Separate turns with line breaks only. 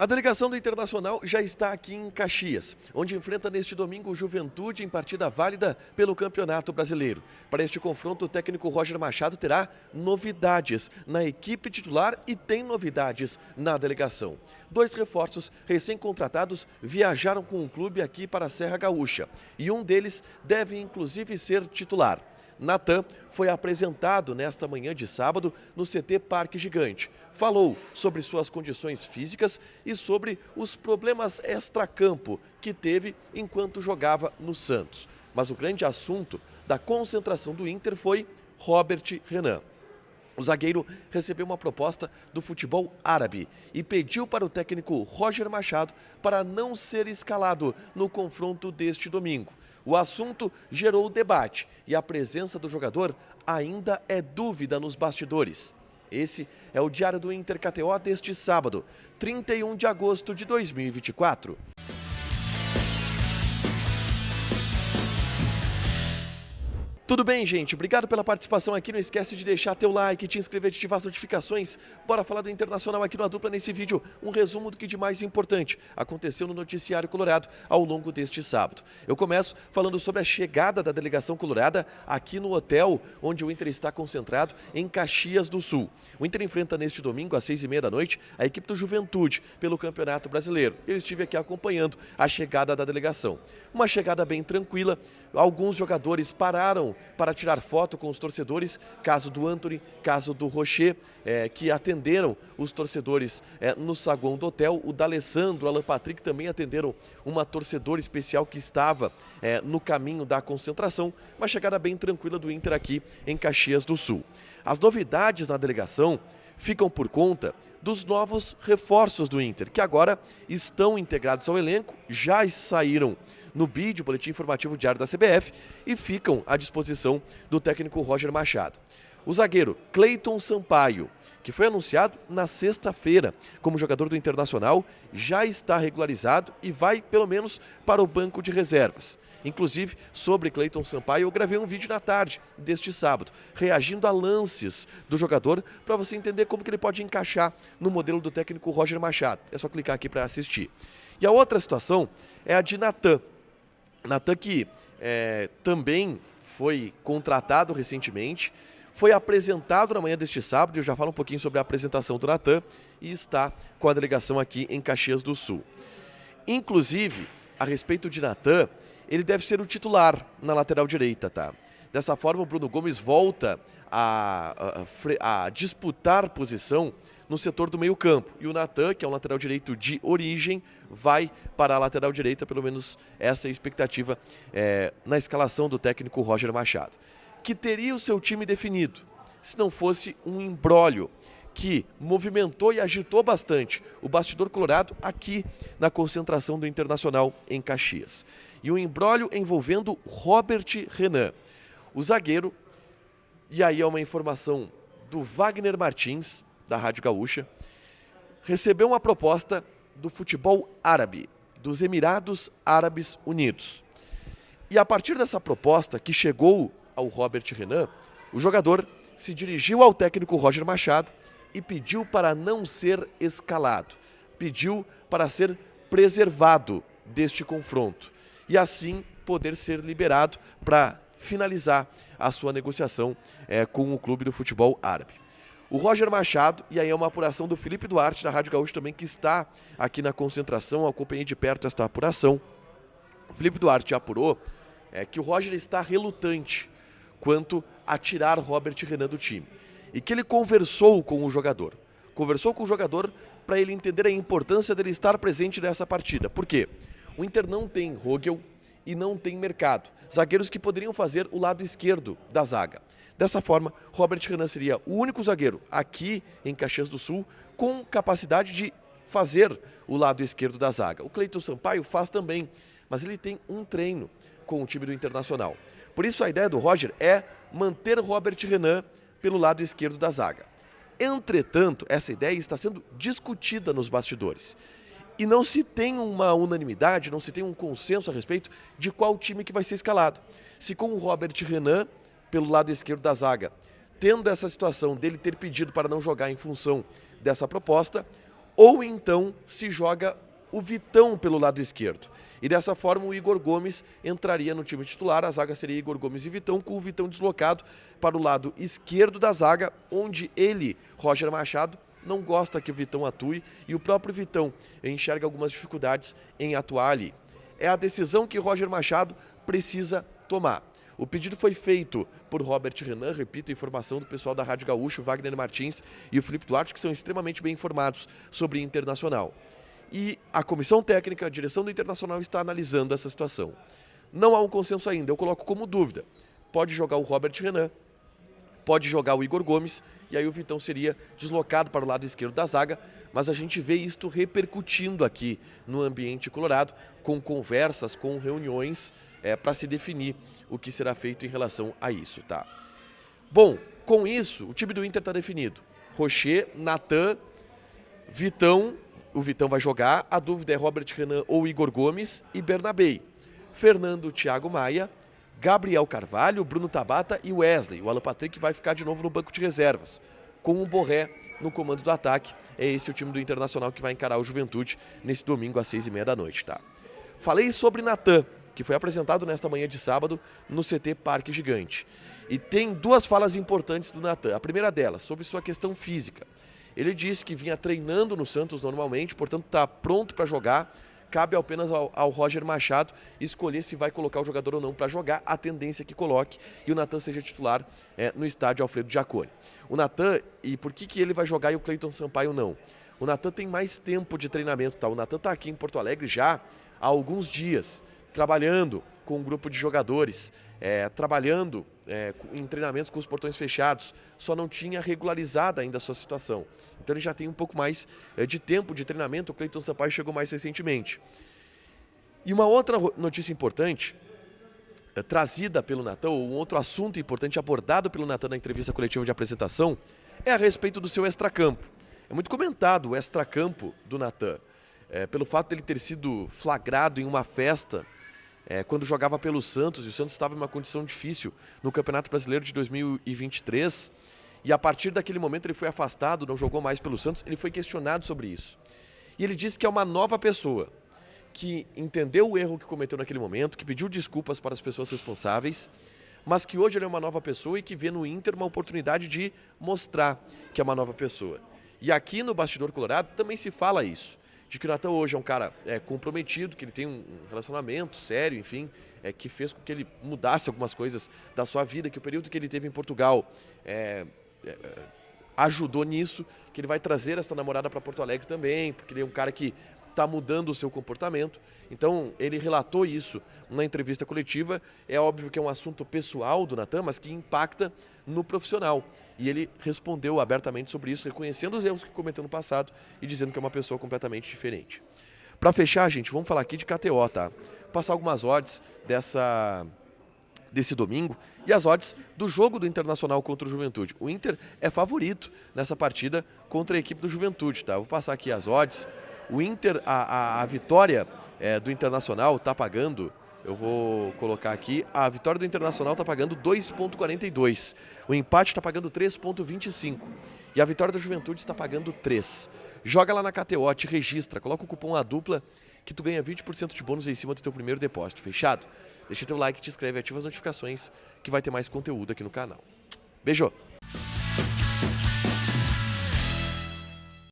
A delegação do Internacional já está aqui em Caxias, onde enfrenta neste domingo o Juventude em partida válida pelo Campeonato Brasileiro. Para este confronto, o técnico Roger Machado terá novidades na equipe titular e tem novidades na delegação. 2 reforços recém-contratados viajaram com o clube aqui para a Serra Gaúcha e um deles deve inclusive ser titular. Natan foi apresentado nesta manhã de sábado no CT Parque Gigante. Falou sobre suas condições físicas e sobre os problemas extracampo que teve enquanto jogava no Santos. Mas o grande assunto da concentração do Inter foi Robert Renan. O zagueiro recebeu uma proposta do futebol árabe e pediu para o técnico Roger Machado para não ser escalado no confronto deste domingo. O assunto gerou debate e a presença do jogador ainda é dúvida nos bastidores. Esse é o Diário do Inter KTO deste sábado, 31 de agosto de 2024. Tudo bem, gente? Obrigado pela participação aqui. Não esquece de deixar teu like, te inscrever, de ativar as notificações. Bora falar do Internacional aqui no A Dupla nesse vídeo. Um resumo do que de mais importante aconteceu no noticiário colorado ao longo deste sábado. Eu começo falando sobre a chegada da delegação colorada aqui no hotel onde o Inter está concentrado em Caxias do Sul. O Inter enfrenta neste domingo às 6h30 da noite a equipe do Juventude pelo Campeonato Brasileiro. Eu estive aqui acompanhando a chegada da delegação. Uma chegada bem tranquila. Alguns jogadores pararam para tirar foto com os torcedores, caso do Antony, caso do Rocher, que atenderam os torcedores no saguão do hotel. O D'Alessandro, o Alan Patrick também atenderam uma torcedora especial que estava no caminho da concentração. Uma chegada bem tranquila do Inter aqui em Caxias do Sul. As novidades na delegação ficam por conta dos novos reforços do Inter, que agora estão integrados ao elenco, já saíram no BID, o Boletim Informativo Diário da CBF, e ficam à disposição do técnico Roger Machado. O zagueiro Cleiton Sampaio, que foi anunciado na sexta-feira como jogador do Internacional, já está regularizado e vai pelo menos para o banco de reservas. Inclusive, sobre Cleiton Sampaio, eu gravei um vídeo na tarde deste sábado, reagindo a lances do jogador, para você entender como que ele pode encaixar no modelo do técnico Roger Machado. É só clicar aqui para assistir. E a outra situação é a de Natan. Natan que também foi contratado recentemente, foi apresentado na manhã deste sábado, eu já falo um pouquinho sobre a apresentação do Natan, e está com a delegação aqui em Caxias do Sul. Inclusive, a respeito de Natan, ele deve ser o titular na lateral direita, tá? Dessa forma, o Bruno Gomes volta a disputar posição no setor do meio-campo. E o Natan, que é um lateral direito de origem, vai para a lateral direita, pelo menos essa é a expectativa na escalação do técnico Roger Machado. Que teria o seu time definido, se não fosse um imbróglio que movimentou e agitou bastante o bastidor colorado aqui na concentração do Internacional em Caxias. E um imbróglio envolvendo Robert Renan, o zagueiro, e aí é uma informação do Wagner Martins, da Rádio Gaúcha, recebeu uma proposta do futebol árabe, dos Emirados Árabes Unidos. E a partir dessa proposta que chegou ao Robert Renan, o jogador se dirigiu ao técnico Roger Machado e pediu para não ser escalado, pediu para ser preservado deste confronto e assim poder ser liberado para finalizar a sua negociação com o clube do futebol árabe. O Roger Machado, e aí é uma apuração do Felipe Duarte, da Rádio Gaúcha também, que está aqui na concentração, acompanhei de perto esta apuração. O Felipe Duarte apurou que o Roger está relutante quanto a tirar Robert Renan do time. E que ele conversou com o jogador. Conversou com o jogador para ele entender a importância dele estar presente nessa partida. Por quê? O Inter não tem Rogel e não tem Mercado. Zagueiros que poderiam fazer o lado esquerdo da zaga. Dessa forma, Robert Renan seria o único zagueiro aqui em Caxias do Sul com capacidade de fazer o lado esquerdo da zaga. O Cleiton Sampaio faz também, mas ele tem um treino com o time do Internacional. Por isso a ideia do Roger é manter Robert Renan pelo lado esquerdo da zaga. Entretanto, essa ideia está sendo discutida nos bastidores. E não se tem uma unanimidade, não se tem um consenso a respeito de qual time que vai ser escalado. Se com o Robert Renan pelo lado esquerdo da zaga, tendo essa situação dele ter pedido para não jogar em função dessa proposta, ou então se joga o Vitão pelo lado esquerdo. E dessa forma o Igor Gomes entraria no time titular, a zaga seria Igor Gomes e Vitão, com o Vitão deslocado para o lado esquerdo da zaga, onde ele, Roger Machado, não gosta que o Vitão atue e o próprio Vitão enxerga algumas dificuldades em atuar ali. É a decisão que Roger Machado precisa tomar. O pedido foi feito por Robert Renan, repito, informação do pessoal da Rádio Gaúcho, Wagner Martins e o Felipe Duarte, que são extremamente bem informados sobre Internacional. E a comissão técnica, a direção do Internacional está analisando essa situação. Não há um consenso ainda, eu coloco como dúvida. Pode jogar o Robert Renan, pode jogar o Igor Gomes, e aí o Vitão seria deslocado para o lado esquerdo da zaga, mas a gente vê isto repercutindo aqui no ambiente colorado, com conversas, com reuniões, para se definir o que será feito em relação a isso, tá? Bom, com isso, o time do Inter está definido. Rocher, Natan, Vitão, o Vitão vai jogar, a dúvida é Robert Renan ou Igor Gomes e Bernabei. Fernando, Thiago Maia, Gabriel Carvalho, Bruno Tabata e Wesley. O Alan Patrick vai ficar de novo no banco de reservas, com o Borré no comando do ataque. É esse o time do Internacional que vai encarar o Juventude nesse domingo às 6h30 da noite, tá? Falei sobre Natan, que foi apresentado nesta manhã de sábado no CT Parque Gigante. E tem duas falas importantes do Natan. A primeira delas, sobre sua questão física. Ele disse que vinha treinando no Santos normalmente, portanto está pronto para jogar. Cabe apenas ao Roger Machado escolher se vai colocar o jogador ou não para jogar. A tendência é que coloque e o Natan seja titular no estádio Alfredo Jaconi. O Natan, e por que ele vai jogar e o Cleiton Sampaio não? O Natan tem mais tempo de treinamento, tá? O Natan está aqui em Porto Alegre já há alguns dias, trabalhando com um grupo de jogadores, trabalhando em treinamentos com os portões fechados, só não tinha regularizado ainda a sua situação. Então ele já tem um pouco mais de tempo de treinamento, o Cleiton Sampaio chegou mais recentemente. E uma outra notícia importante, trazida pelo Natan, ou um outro assunto importante abordado pelo Natan na entrevista coletiva de apresentação, é a respeito do seu extracampo. É muito comentado o extracampo do Natan, pelo fato de ele ter sido flagrado em uma festa quando jogava pelo Santos, e o Santos estava em uma condição difícil no Campeonato Brasileiro de 2023, e a partir daquele momento ele foi afastado, não jogou mais pelo Santos. Ele foi questionado sobre isso. E ele disse que é uma nova pessoa, que entendeu o erro que cometeu naquele momento, que pediu desculpas para as pessoas responsáveis, mas que hoje ele é uma nova pessoa e que vê no Inter uma oportunidade de mostrar que é uma nova pessoa. E aqui no Bastidor Colorado também se fala isso, de que o Natan hoje é um cara comprometido, que ele tem um relacionamento sério, enfim, que fez com que ele mudasse algumas coisas da sua vida, que o período que ele teve em Portugal ajudou nisso, que ele vai trazer essa namorada para Porto Alegre também, porque ele é um cara que está mudando o seu comportamento. Então ele relatou isso na entrevista coletiva. É óbvio que é um assunto pessoal do Natan, mas que impacta no profissional. E ele respondeu abertamente sobre isso, reconhecendo os erros que cometeu no passado e dizendo que é uma pessoa completamente diferente. Para fechar, gente, vamos falar aqui de KTO, tá? Vou passar algumas odds desse domingo e as odds do jogo do Internacional contra o Juventude. O Inter é favorito nessa partida contra a equipe do Juventude, tá? Eu vou passar aqui as odds. O Inter, a vitória do Internacional está pagando, eu vou colocar aqui, a vitória do Internacional está pagando 2,42. O empate está pagando 3,25. E a vitória da Juventude está pagando 3. Joga lá na KTO, te registra, coloca o cupom ADUPLA que tu ganha 20% de bônus em cima do teu primeiro depósito. Fechado? Deixa teu like, te inscreve, ativa as notificações que vai ter mais conteúdo aqui no canal. Beijo!